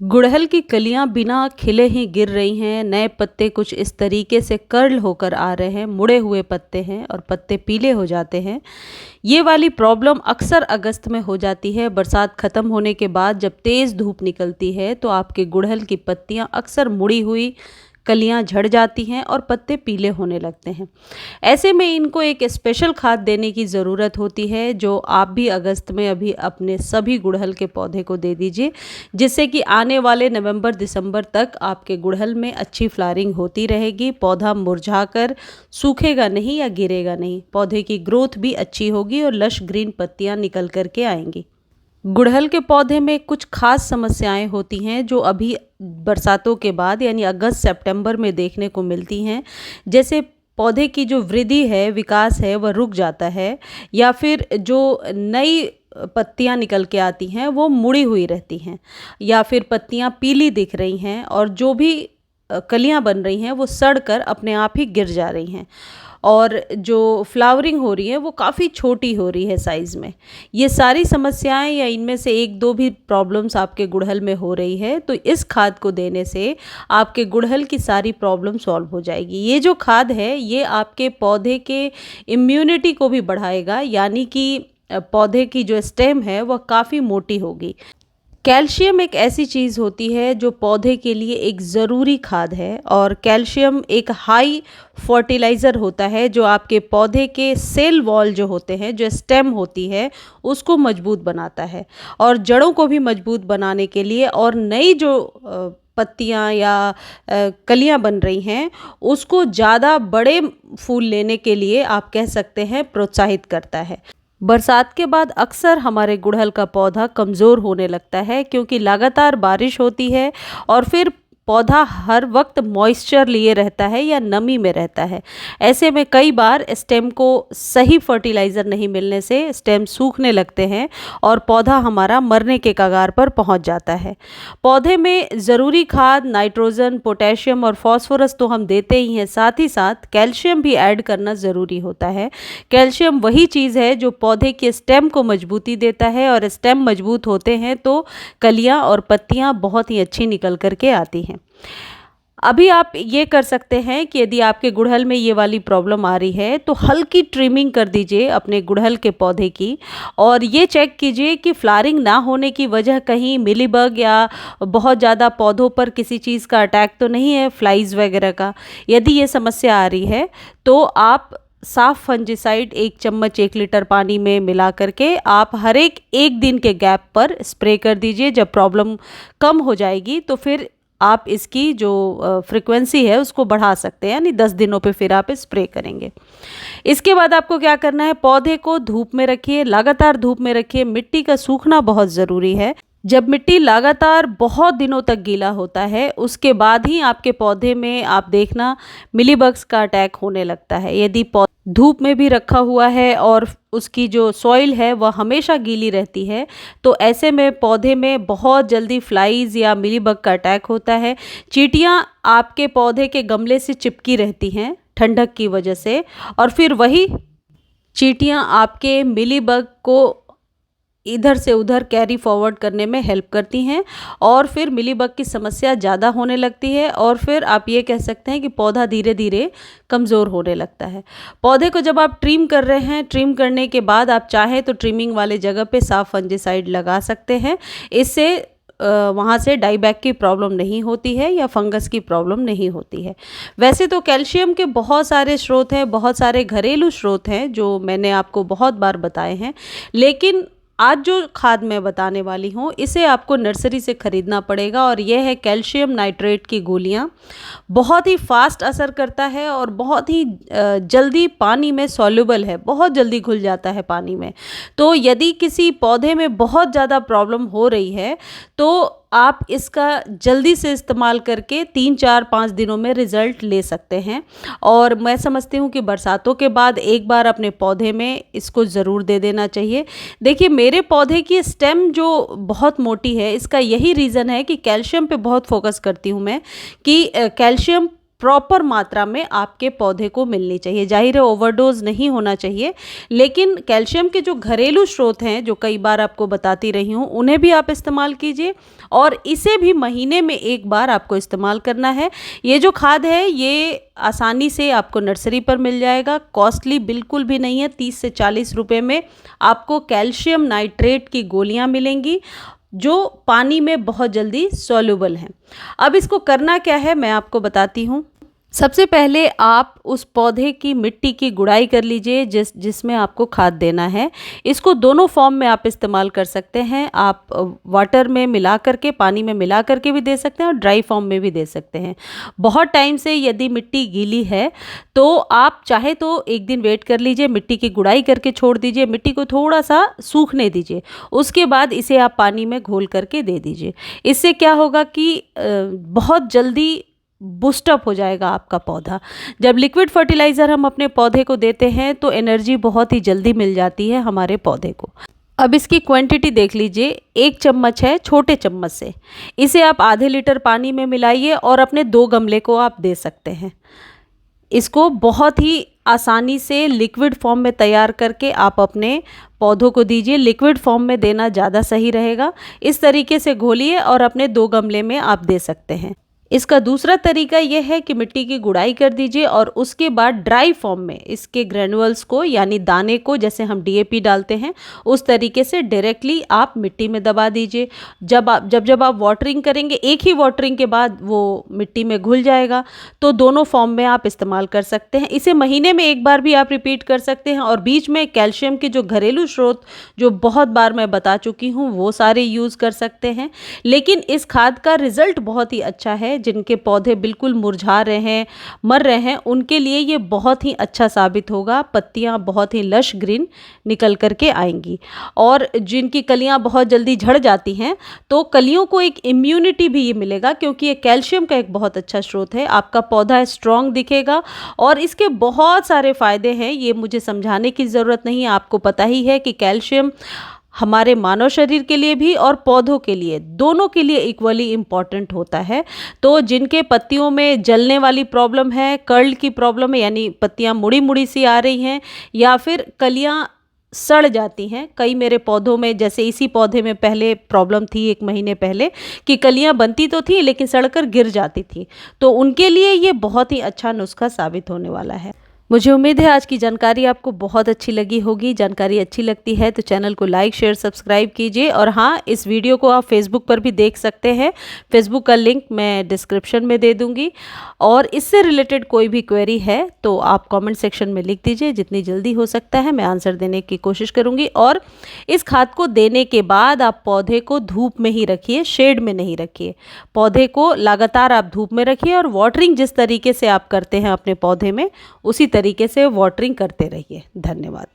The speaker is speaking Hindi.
गुड़हल की कलियां बिना खिले ही गिर रही हैं। नए पत्ते कुछ इस तरीके से कर्ल होकर आ रहे हैं, मुड़े हुए पत्ते हैं और पत्ते पीले हो जाते हैं। ये वाली प्रॉब्लम अक्सर अगस्त में हो जाती है। बरसात ख़त्म होने के बाद जब तेज़ धूप निकलती है तो आपके गुड़हल की पत्तियां अक्सर मुड़ी हुई, कलियां झड़ जाती हैं और पत्ते पीले होने लगते हैं। ऐसे में इनको एक स्पेशल खाद देने की ज़रूरत होती है, जो आप भी अगस्त में अभी अपने सभी गुड़हल के पौधे को दे दीजिए, जिससे कि आने वाले नवंबर दिसंबर तक आपके गुड़हल में अच्छी फ्लावरिंग होती रहेगी। पौधा मुरझाकर सूखेगा नहीं या गिरेगा नहीं। पौधे की ग्रोथ भी अच्छी होगी और लश ग्रीन पत्तियां निकल कर के आएंगी। गुड़हल के पौधे में कुछ खास समस्याएं होती हैं जो अभी बरसातों के बाद यानी अगस्त सितंबर में देखने को मिलती हैं। जैसे पौधे की जो वृद्धि है, विकास है, वह रुक जाता है, या फिर जो नई पत्तियां निकल के आती हैं वो मुड़ी हुई रहती हैं, या फिर पत्तियां पीली दिख रही हैं और जो भी कलियां बन रही हैं वो सड़ कर अपने आप ही गिर जा रही हैं, और जो फ्लावरिंग हो रही है वो काफ़ी छोटी हो रही है साइज़ में। ये सारी समस्याएं या इनमें से एक दो भी प्रॉब्लम्स आपके गुड़हल में हो रही है तो इस खाद को देने से आपके गुड़हल की सारी प्रॉब्लम सॉल्व हो जाएगी। ये जो खाद है ये आपके पौधे के इम्यूनिटी को भी बढ़ाएगा, यानी कि पौधे की जो स्टेम है वह काफ़ी मोटी होगी। कैल्शियम एक ऐसी चीज़ होती है जो पौधे के लिए एक ज़रूरी खाद है, और कैल्शियम एक हाई फर्टिलाइज़र होता है जो आपके पौधे के सेल वॉल जो होते हैं, जो स्टेम होती है, उसको मजबूत बनाता है, और जड़ों को भी मजबूत बनाने के लिए और नई जो पत्तियां या कलियां बन रही हैं उसको ज़्यादा बड़े फूल लेने के लिए आप कह सकते हैं प्रोत्साहित करता है। बरसात के बाद अक्सर हमारे गुड़हल का पौधा कमज़ोर होने लगता है, क्योंकि लगातार बारिश होती है और फिर पौधा हर वक्त मॉइस्चर लिए रहता है या नमी में रहता है। ऐसे में कई बार स्टेम को सही फर्टिलाइज़र नहीं मिलने से स्टेम सूखने लगते हैं और पौधा हमारा मरने के कगार पर पहुंच जाता है। पौधे में ज़रूरी खाद नाइट्रोजन, पोटेशियम और फास्फोरस तो हम देते ही हैं, साथ ही साथ कैल्शियम भी ऐड करना ज़रूरी होता है। कैल्शियम वही चीज़ है जो पौधे के स्टेम को मजबूती देता है, और स्टेम मजबूत होते हैं तो कलियां और पत्तियां बहुत ही अच्छी निकल कर के आती हैं। अभी आप ये कर सकते हैं कि यदि आपके गुड़हल में ये वाली प्रॉब्लम आ रही है तो हल्की ट्रिमिंग कर दीजिए अपने गुड़हल के पौधे की, और ये चेक कीजिए कि फ्लावरिंग ना होने की वजह कहीं मिलीबग या बहुत ज़्यादा पौधों पर किसी चीज़ का अटैक तो नहीं है, फ्लाइज वगैरह का। यदि ये समस्या आ रही है तो आप साफ फंजीसाइड 1 चम्मच 1 लीटर पानी में मिला करके आप हर एक दिन के गैप पर स्प्रे कर दीजिए। जब प्रॉब्लम कम हो जाएगी तो फिर आप इसकी जो फ्रिक्वेंसी है उसको बढ़ा सकते हैं, यानी 10 दिनों पे फिर आप स्प्रे करेंगे। इसके बाद आपको क्या करना है, पौधे को धूप में रखिए, लगातार धूप में रखिए। मिट्टी का सूखना बहुत ज़रूरी है। जब मिट्टी लगातार बहुत दिनों तक गीला होता है उसके बाद ही आपके पौधे में आप देखना मिलीबग्स का अटैक होने लगता है। यदि धूप में भी रखा हुआ है और उसकी जो सॉइल है वह हमेशा गीली रहती है तो ऐसे में पौधे में बहुत जल्दी फ्लाइज या मिलीबग का अटैक होता है। चींटियां आपके पौधे के गमले से चिपकी रहती हैं ठंडक की वजह से, और फिर वही चींटियां आपके मिलीबग को इधर से उधर कैरी फॉरवर्ड करने में हेल्प करती हैं, और फिर मिलीबग की समस्या ज़्यादा होने लगती है, और फिर आप ये कह सकते हैं कि पौधा धीरे धीरे कमज़ोर होने लगता है। पौधे को जब आप ट्रिम कर रहे हैं, ट्रिम करने के बाद आप चाहें तो ट्रिमिंग वाले जगह पे साफ फंजीसाइड लगा सकते हैं। इससे वहाँ से डाईबैक की प्रॉब्लम नहीं होती है या फंगस की प्रॉब्लम नहीं होती है। वैसे तो कैल्शियम के बहुत सारे स्रोत हैं, बहुत सारे घरेलू स्रोत हैं जो मैंने आपको बहुत बार बताए हैं, लेकिन आज जो खाद मैं बताने वाली हूँ इसे आपको नर्सरी से ख़रीदना पड़ेगा, और यह है कैल्शियम नाइट्रेट की गोलियाँ। बहुत ही फास्ट असर करता है और बहुत ही जल्दी पानी में सॉल्युबल है, बहुत जल्दी घुल जाता है पानी में। तो यदि किसी पौधे में बहुत ज़्यादा प्रॉब्लम हो रही है तो आप इसका जल्दी से इस्तेमाल करके 3-4-5 दिनों में रिज़ल्ट ले सकते हैं, और मैं समझती हूँ कि बरसातों के बाद एक बार अपने पौधे में इसको ज़रूर दे देना चाहिए। देखिए मेरे पौधे की स्टेम जो बहुत मोटी है इसका यही रीज़न है कि कैल्शियम पे बहुत फोकस करती हूँ मैं, कि कैल्शियम प्रॉपर मात्रा में आपके पौधे को मिलनी चाहिए। जाहिर है ओवरडोज नहीं होना चाहिए, लेकिन कैल्शियम के जो घरेलू स्रोत हैं, जो कई बार आपको बताती रही हूँ, उन्हें भी आप इस्तेमाल कीजिए और इसे भी महीने में एक बार आपको इस्तेमाल करना है। ये जो खाद है ये आसानी से आपको नर्सरी पर मिल जाएगा, कॉस्टली बिल्कुल भी नहीं है। 30 से 40 रुपए में आपको कैल्शियम नाइट्रेट की गोलियाँ मिलेंगी जो पानी में बहुत जल्दी सॉल्युबल हैं। अब इसको करना क्या है मैं आपको बताती हूँ। सबसे पहले आप उस पौधे की मिट्टी की गुड़ाई कर लीजिए जिसमें आपको खाद देना है। इसको दोनों फॉर्म में आप इस्तेमाल कर सकते हैं। आप वाटर में मिला करके, पानी में मिला करके भी दे सकते हैं और ड्राई फॉर्म में भी दे सकते हैं। बहुत टाइम से यदि मिट्टी गीली है तो आप चाहे तो एक दिन वेट कर लीजिए, मिट्टी की गुड़ाई करके छोड़ दीजिए, मिट्टी को थोड़ा सा सूखने दीजिए, उसके बाद इसे आप पानी में घोल करके दे दीजिए। इससे क्या होगा कि बहुत जल्दी बूस्टअप हो जाएगा आपका पौधा। जब लिक्विड फर्टिलाइज़र हम अपने पौधे को देते हैं तो एनर्जी बहुत ही जल्दी मिल जाती है हमारे पौधे को। अब इसकी क्वांटिटी देख लीजिए, 1 चम्मच है छोटे चम्मच से। इसे आप आधे लीटर पानी में मिलाइए और अपने 2 गमले को आप दे सकते हैं। इसको बहुत ही आसानी से लिक्विड फॉर्म में तैयार करके आप अपने पौधों को दीजिए। लिक्विड फॉर्म में देना ज़्यादा सही रहेगा। इस तरीके से घोलिए और अपने 2 गमले में आप दे सकते हैं। इसका दूसरा तरीका यह है कि मिट्टी की गुड़ाई कर दीजिए और उसके बाद ड्राई फॉर्म में इसके ग्रैनुअल्स को यानी दाने को, जैसे हम डीएपी डालते हैं उस तरीके से डायरेक्टली आप मिट्टी में दबा दीजिए। जब आप वाटरिंग करेंगे, एक ही वाटरिंग के बाद वो मिट्टी में घुल जाएगा। तो दोनों फॉर्म में आप इस्तेमाल कर सकते हैं। इसे महीने में एक बार भी आप रिपीट कर सकते हैं और बीच में कैल्शियम के जो घरेलू स्रोत जो बहुत बार मैं बता चुकी हूँ वो सारे यूज़ कर सकते हैं। लेकिन इस खाद का रिजल्ट बहुत ही अच्छा है। जिनके पौधे बिल्कुल मुरझा रहे हैं, मर रहे हैं, उनके लिए ये बहुत ही अच्छा साबित होगा। पत्तियां बहुत ही लश ग्रीन निकल करके आएंगी और जिनकी कलियां बहुत जल्दी झड़ जाती हैं तो कलियों को एक इम्यूनिटी भी ये मिलेगा, क्योंकि ये कैल्शियम का एक बहुत अच्छा स्रोत है। आपका पौधा स्ट्रॉन्ग दिखेगा और इसके बहुत सारे फ़ायदे हैं, ये मुझे समझाने की ज़रूरत नहीं है। आपको पता ही है कि कैल्शियम हमारे मानव शरीर के लिए भी और पौधों के लिए, दोनों के लिए इक्वली इम्पॉर्टेंट होता है। तो जिनके पत्तियों में जलने वाली प्रॉब्लम है, कर्ल की प्रॉब्लम है यानी पत्तियां मुड़ी मुड़ी सी आ रही हैं या फिर कलियां सड़ जाती हैं, कई मेरे पौधों में, जैसे इसी पौधे में पहले प्रॉब्लम थी 1 महीने पहले कि कलियां बनती तो थी लेकिन सड़कर गिर जाती थी, तो उनके लिए ये बहुत ही अच्छा नुस्खा साबित होने वाला है। मुझे उम्मीद है आज की जानकारी आपको बहुत अच्छी लगी होगी। जानकारी अच्छी लगती है तो चैनल को लाइक, शेयर, सब्सक्राइब कीजिए और हाँ, इस वीडियो को आप फेसबुक पर भी देख सकते हैं। फेसबुक का लिंक मैं डिस्क्रिप्शन में दे दूँगी और इससे रिलेटेड कोई भी क्वेरी है तो आप कमेंट सेक्शन में लिख दीजिए। जितनी जल्दी हो सकता है मैं आंसर देने की कोशिश करूँगी। और इस खाद को देने के बाद आप पौधे को धूप में ही रखिए, शेड में नहीं रखिए। पौधे को लगातार आप धूप में रखिए और वाटरिंग जिस तरीके से आप करते हैं अपने पौधे में उसी तरीके से वाटरिंग करते रहिए। धन्यवाद।